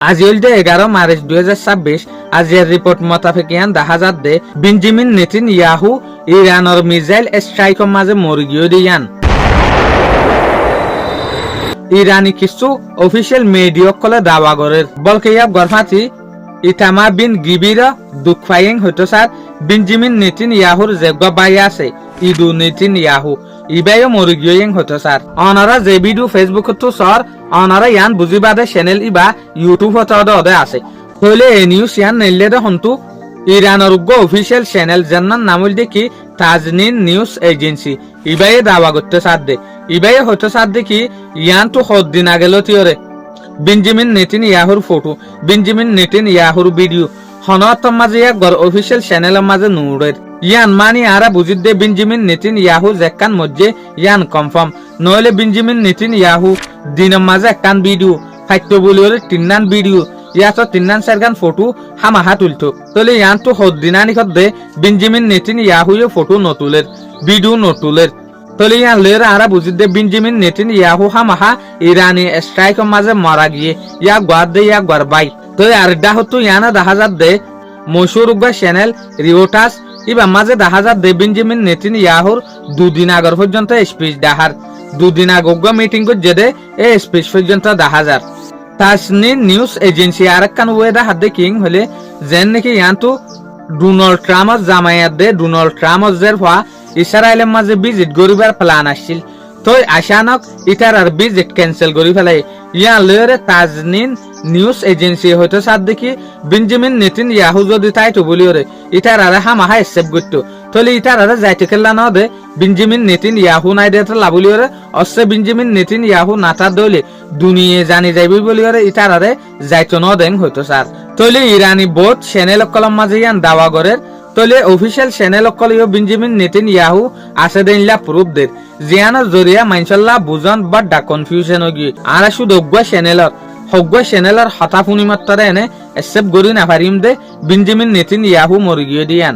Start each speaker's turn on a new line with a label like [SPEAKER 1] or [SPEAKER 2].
[SPEAKER 1] আজি হল 11 মার্চ 2026। আজির রিপোর্ট মোতাবেকিয়ান দেখা যাচ্ছে বেঞ্জামিন নেতানিয়াহু ইরানের মিসাইল স্ট্রাইকের মাঝে মরে গিয়ে দিয়ান। ইরানি কিছু অফিসিয়াল মিডিয়া কলে দাওয়া করের বলকে ইয়া গরফাতি ইতামা বিন গিবির দুঃখ পাইং হয়তো স্যার বেঞ্জামিন নেতানিয়াহুর যেগা বাই আছে ইদু নেতানিয়াহু ইবাইও মরে গিয়ে হয়তো স্যার অনারা যে ভিডিও ফেসবুক তো সর অনারা ইয়ান বুঝিবাদে চ্যানেল ইবা ইউটিউব হতে আছে হইলে এই নিউজ ইয়ান নেলে দে হন্তু ইরানের উগ্র অফিসিয়াল চ্যানেল যার নাম হল দেখি তাজনিন নিউজ এজেন্সি ইবাই দাওয়া করতে সাথে ইবাই হয়তো সাথে কি ইয়ান তো দিন আগে লতিওরে বেঞ্জামিন নেতানিয়াহুর ফটো বেঞ্জামিন নেতানিয়াহুর ভিডিও হনত মাঝে এক গর অফিসিয়াল চ্যানেলের মাঝে নুরের ইয়ান মানি আরা বুঝিত দে বেঞ্জামিন নেতানিয়াহু যেকান মধ্যে ইয়ান কনফার্ম নইলে বেঞ্জামিন নেতানিয়াহু দিনের মাঝে একখান ভিডিও ফাইতো বলিওরে তিননান ভিডিও ইয়াতো তিননান চারগান ফটো হামাহা তুলতো তলে ইয়ান তো দিনানি দে বেঞ্জামিন নেতানিয়াহু ফটো নতুলের ভিডিও নতুলের তলে ইয়ান লের আরা বুঝিত দে বেঞ্জামিন নেতানিয়াহু হামাহা ইরানি স্ট্রাইকের মাঝে মারা গিয়ে ইয়া গোয়ার দে ইয়া গোয়ার বাই তো আরেকটা হতো ইয়ানা দেখা যাত দে মশুর চ্যানেল রিওটাস ইবা মাঝে দেখা যাত দে বেঞ্জামিন নেতানিয়াহুর দুদিন আগর পর্যন্ত স্পিচ দেখার দুদিন আগে মিটিং করছে দে এই স্পিচ পর্যন্ত দেখা যার তাজনিন নিউজ এজেন্সি আরেকখান ওয়েদা হাত দে কিং হলে যেন নাকি ইয়ান তো ডোনাল্ড ট্রাম্পর জামায়াত দে ডোনাল্ড ট্রাম্পর জের হওয়া ইসরায়েলের মাঝে ভিজিট করিবার প্ল্যান আসছিল তো আশানক ইটার আর ভিজিট ক্যান্সেল করি ফেলাই ইয়ান লয়রে তাজনিন নিউজ এজেন্সি হয়তো সাথ দেখি বেঞ্জামিন নেতানিয়াহু যদি তাই তো বলিওরে ইটার আর হামাহা এসেপ করতো তলে ইটার আর যাইতে খেললা না দে বেঞ্জামিন নেতানিয়াহু নাই দে লাবলিওরে অসে বেঞ্জামিন নেতানিয়াহু নাতা দলে দুনিয়ে জানি যাইবি বলিওরে ইটার আর যাইতো ন দেন হয়তো স্যার তলে ইরানি বোধ চ্যানেল কলম মাঝে ইয়ান দাওয়া করের তলে অফিসিয়াল চ্যানেল কলিও বেঞ্জামিন নেতানিয়াহু আছে দেনলা প্রুফ দের জিয়ানোর জরিয়া মাইনশাল্লাহ বুঝন বাড্ডা কনফিউশন হগি আর শুধু হগুয়া চ্যানেলের হতা ফুনি মাত্রারে এনে এসেপ গরি না পারিম দে বেঞ্জামিন নেতানিয়াহু মরে গিয়ে দিয়ান।